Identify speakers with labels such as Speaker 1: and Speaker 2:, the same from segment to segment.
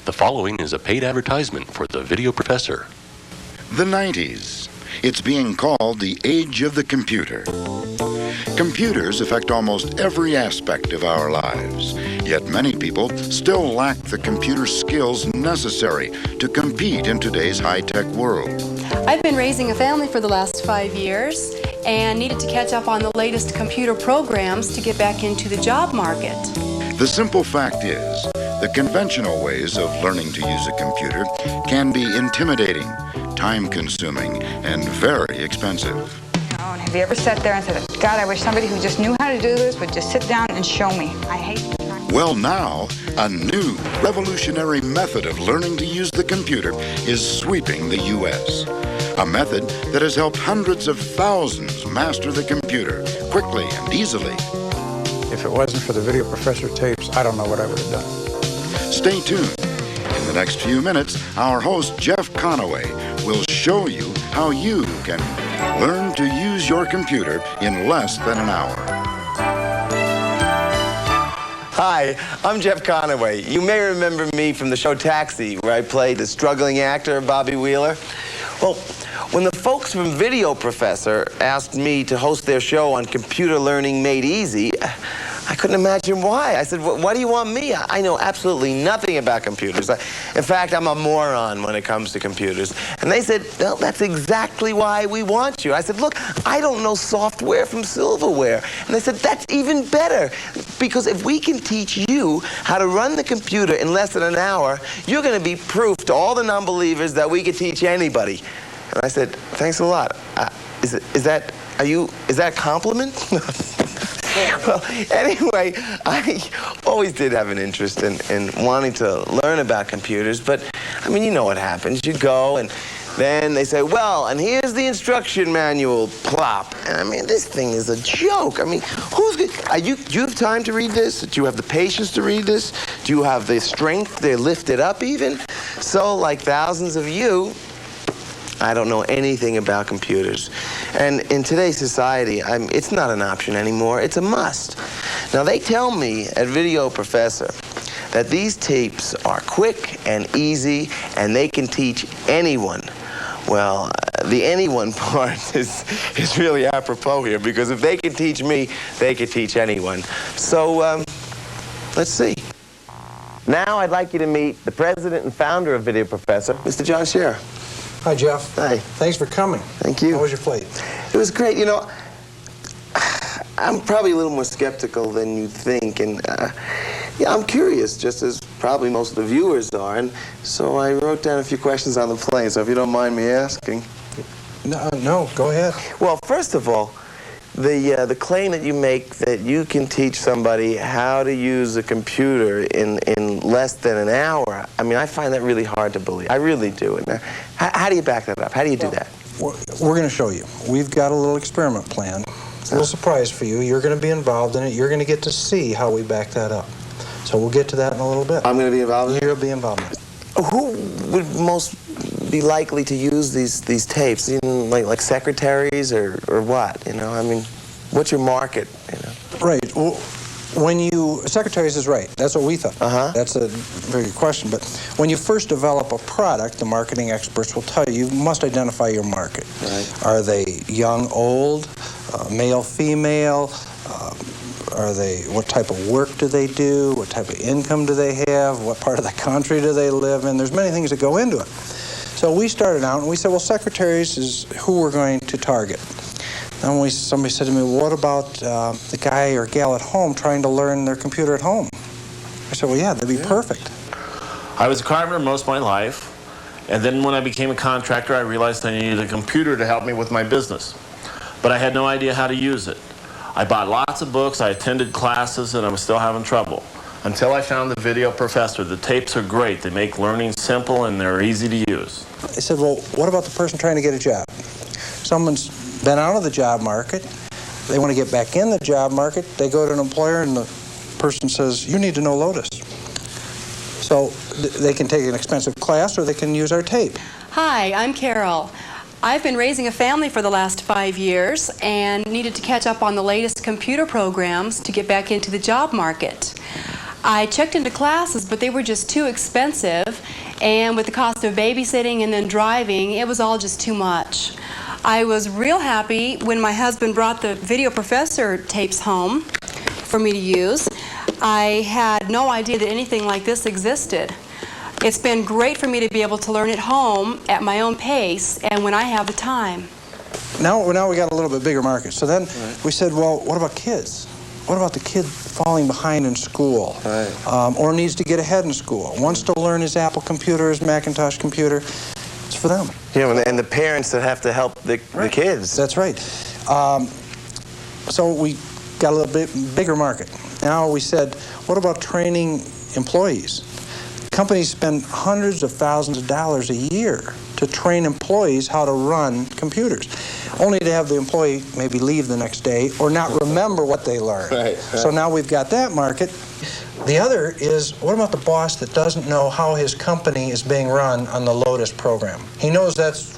Speaker 1: The following is a paid advertisement for the Video Professor.
Speaker 2: The 90s. It's being called the age of the computer. Computers affect almost every aspect of our lives, yet many people still lack the computer skills necessary to compete in today's high-tech world.
Speaker 3: I've been raising a family for the last 5 years and needed to catch up on the latest computer programs to get back into the job market.
Speaker 2: The simple fact is, the conventional ways of learning to use a computer can be intimidating, time-consuming, and very expensive.
Speaker 4: Have you ever sat there and said, God, I wish somebody who just knew how to do this would just sit down and show me. I hate it.
Speaker 2: Well, now, a new revolutionary method of learning to use the computer is sweeping the U.S. A method that has helped hundreds of thousands master the computer quickly and easily.
Speaker 5: If it wasn't for the Video Professor tapes, I don't know what I would have done.
Speaker 2: Stay tuned. In the next few minutes, our host, Jeff Conaway, will show you how you can learn to use your computer in less than an hour.
Speaker 6: Hi, I'm Jeff Conaway. You may remember me from the show Taxi, where I played the struggling actor, Bobby Wheeler. Well, when the folks from Video Professor asked me to host their show on computer learning made easy, I couldn't imagine why. I said, why do you want me? I know absolutely nothing about computers. In fact, I'm a moron when it comes to computers. And they said, well, that's exactly why we want you. I said, look, I don't know software from silverware. And they said, that's even better. Because if we can teach you how to run the computer in less than an hour, you're going to be proof to all the non-believers that we could teach anybody. And I said, thanks a lot. Is that a compliment? Well, anyway, I always did have an interest in wanting to learn about computers, but, I mean, you know what happens. You go, and then they say, well, and here's the instruction manual, plop. And, I mean, this thing is a joke. I mean, do you have time to read this? Do you have the patience to read this? Do you have the strength to lift it up, even? So, like thousands of you, I don't know anything about computers. And in today's society, it's not an option anymore, it's a must. Now, they tell me at Video Professor that these tapes are quick and easy, and they can teach anyone. Well, the anyone part is really apropos here, because if they can teach me, they can teach anyone. So, let's see. Now, I'd like you to meet the president and founder of Video Professor, Mr. John Scherer.
Speaker 5: Hi, Jeff.
Speaker 6: Hi.
Speaker 5: Thanks for coming.
Speaker 6: Thank you.
Speaker 5: How was your flight?
Speaker 6: It was great. You know, I'm probably a little more skeptical than you think, and yeah, I'm curious, just as probably most of the viewers are, and so I wrote down a few questions on the plane, so if you don't mind me asking.
Speaker 5: No, go ahead.
Speaker 6: Well, first of all, the claim that you make that you can teach somebody how to use a computer in less than an hour, I mean, I find that really hard to believe. I really do. And how do you back that up? How do you do that?
Speaker 5: We're going to show you. We've got a little experiment plan. It's a little surprise for you. You're going to be involved in it. You're going to get to see how we back that up. So we'll get to that in a little bit.
Speaker 6: I'm going to be involved in it?
Speaker 5: You'll be involved in it.
Speaker 6: Who would most be likely to use these tapes? Like secretaries or what? You know, I mean, what's your market? You know?
Speaker 5: Right. Well, secretaries is right. That's what we thought. That's a very good question. But when you first develop a product, the marketing experts will tell you, you must identify your market.
Speaker 6: Right.
Speaker 5: Are they young, old, male, female? What type of work do they do? What type of income do they have? What part of the country do they live in? There's many things that go into it. So we started out and we said, well, secretaries is who we're going to target. Then somebody said to me, well, what about the guy or gal at home trying to learn their computer at home? I said, well, yeah, that'd be perfect.
Speaker 7: I was a carpenter most of my life, and then when I became a contractor, I realized I needed a computer to help me with my business. But I had no idea how to use it. I bought lots of books, I attended classes, and I'm still having trouble. Until I found the Video Professor. The tapes are great. They make learning simple, and they're easy to use.
Speaker 5: I said, well, what about the person trying to get a job? Someone's been out of the job market. They want to get back in the job market. They go to an employer, and the person says, you need to know Lotus. So they can take an expensive class, or they can use our tape.
Speaker 3: Hi, I'm Carol. I've been raising a family for the last 5 years and needed to catch up on the latest computer programs to get back into the job market. I checked into classes, but they were just too expensive, and with the cost of babysitting and then driving, it was all just too much. I was real happy when my husband brought the Video Professor tapes home for me to use. I had no idea that anything like this existed. It's been great for me to be able to learn at home at my own pace and when I have the time.
Speaker 5: Now we got a little bit bigger market. So then we said, well, what about kids? What about the kid falling behind in school, or needs to get ahead in school, wants to learn his Apple computer, his Macintosh computer? It's for them.
Speaker 6: Yeah, and the parents that have to help the kids.
Speaker 5: That's right. So we got a little bit bigger market. Now we said, what about training employees? Companies spend hundreds of thousands of dollars a year to train employees how to run computers, only to have the employee maybe leave the next day or not remember what they learned. So now we've got that market. The other is, what about the boss that doesn't know how his company is being run on the Lotus program? He knows that's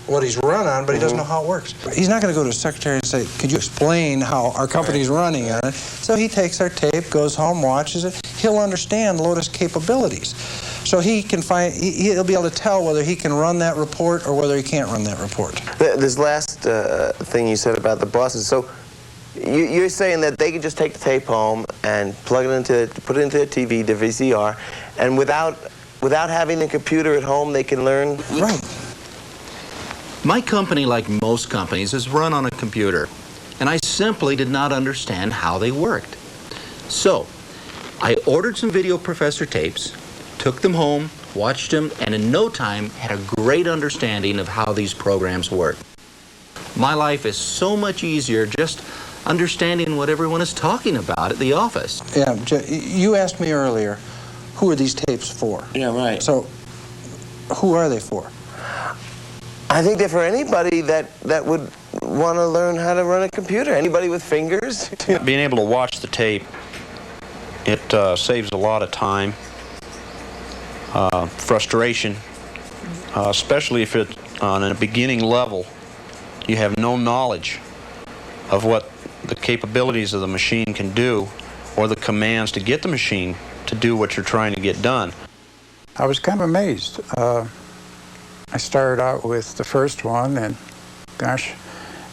Speaker 5: what he's run on, but he doesn't know how it works. He's not going to go to his secretary and say, could you explain how our company's running on it? So he takes our tape, goes home, watches it. He'll understand Lotus capabilities. So he can find, he'll be able to tell whether he can run that report or whether he can't run that report.
Speaker 6: This last thing you said about the bosses, so you're saying that they can just take the tape home and put it into a TV, the VCR, and without having a computer at home, they can learn?
Speaker 5: Right.
Speaker 8: My company, like most companies, is run on a computer, and I simply did not understand how they worked. So, I ordered some Video Professor tapes, took them home, watched them, and in no time had a great understanding of how these programs work. My life is so much easier just understanding what everyone is talking about at the office.
Speaker 5: Yeah, you asked me earlier, who are these tapes for?
Speaker 6: Yeah, right.
Speaker 5: So, who are they for?
Speaker 6: I think they're for anybody that would want to learn how to run a computer. Anybody with fingers.
Speaker 9: Being able to watch the tape, it saves a lot of time, frustration, especially if it's on a beginning level. You have no knowledge of what the capabilities of the machine can do or the commands to get the machine to do what you're trying to get done.
Speaker 10: I was kind of amazed. I started out with the first one and, gosh,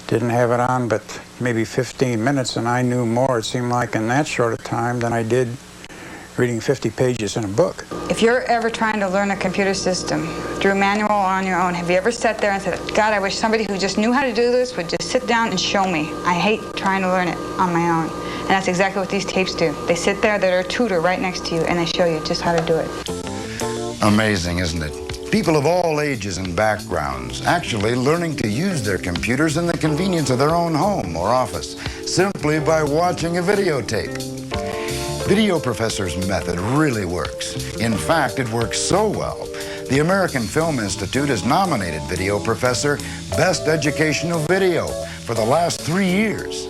Speaker 10: didn't have it on but maybe 15 minutes, and I knew more, it seemed like, in that short a time than I did reading 50 pages in a book.
Speaker 4: If you're ever trying to learn a computer system through a manual or on your own, have you ever sat there and said, God, I wish somebody who just knew how to do this would just sit down and show me. I hate trying to learn it on my own. And that's exactly what these tapes do. They sit there, they're a tutor right next to you, and they show you just how to do it.
Speaker 2: Amazing, isn't it? People of all ages and backgrounds actually learning to use their computers in the convenience of their own home or office simply by watching a videotape. Video Professor's method really works. In fact, it works so well, the American Film Institute has nominated Video Professor Best Educational Video for the last 3 years.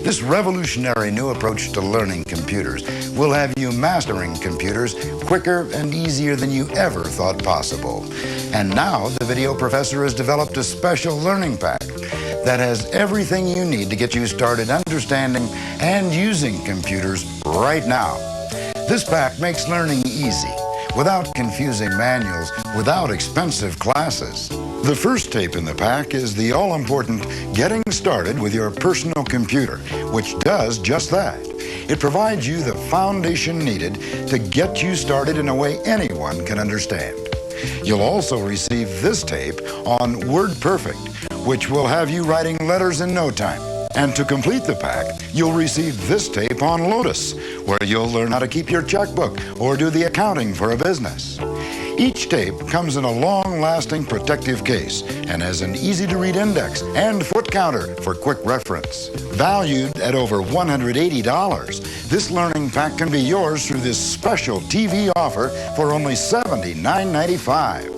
Speaker 2: This revolutionary new approach to learning computers will have you mastering computers quicker and easier than you ever thought possible. And now the Video Professor has developed a special learning pack that has everything you need to get you started understanding and using computers right now. This pack makes learning easy, without confusing manuals, without expensive classes. The first tape in the pack is the all-important Getting Started with Your Personal Computer, which does just that. It provides you the foundation needed to get you started in a way anyone can understand. You'll also receive this tape on WordPerfect, which will have you writing letters in no time. And to complete the pack, you'll receive this tape on Lotus, where you'll learn how to keep your checkbook or do the accounting for a business. Each tape comes in a long-lasting protective case and has an easy-to-read index and foot counter for quick reference. Valued at over $180, this learning pack can be yours through this special TV offer for only $79.95.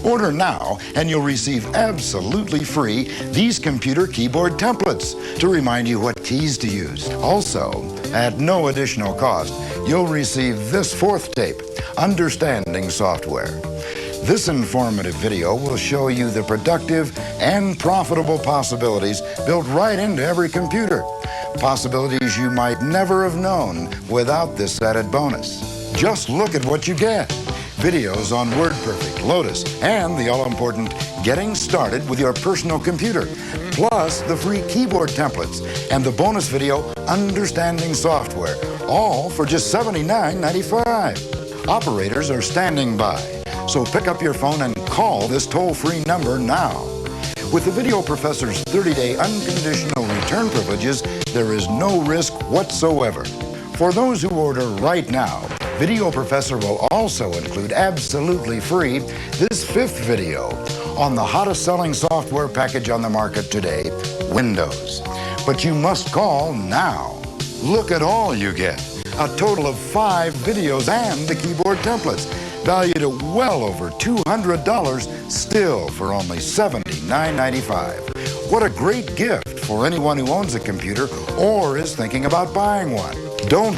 Speaker 2: Order now, and you'll receive absolutely free these computer keyboard templates to remind you what keys to use. Also, at no additional cost, you'll receive this fourth tape, Understanding Software. This informative video will show you the productive and profitable possibilities built right into every computer. Possibilities you might never have known without this added bonus. Just look at what you get. Videos on WordPerfect, Lotus, and the all-important Getting Started with Your Personal Computer, plus the free keyboard templates and the bonus video Understanding Software, all for just $79.95. Operators are standing by, so pick up your phone and call this toll-free number now. With the Video Professor's 30-day unconditional return privileges, there is no risk whatsoever. For those who order right now, Video Professor will also include absolutely free this 5th video on the hottest selling software package on the market today, Windows. But you must call now. Look at all you get. A total of 5 videos and the keyboard templates, valued at well over $200, still for only $79.95. What a great gift for anyone who owns a computer or is thinking about buying one. Don't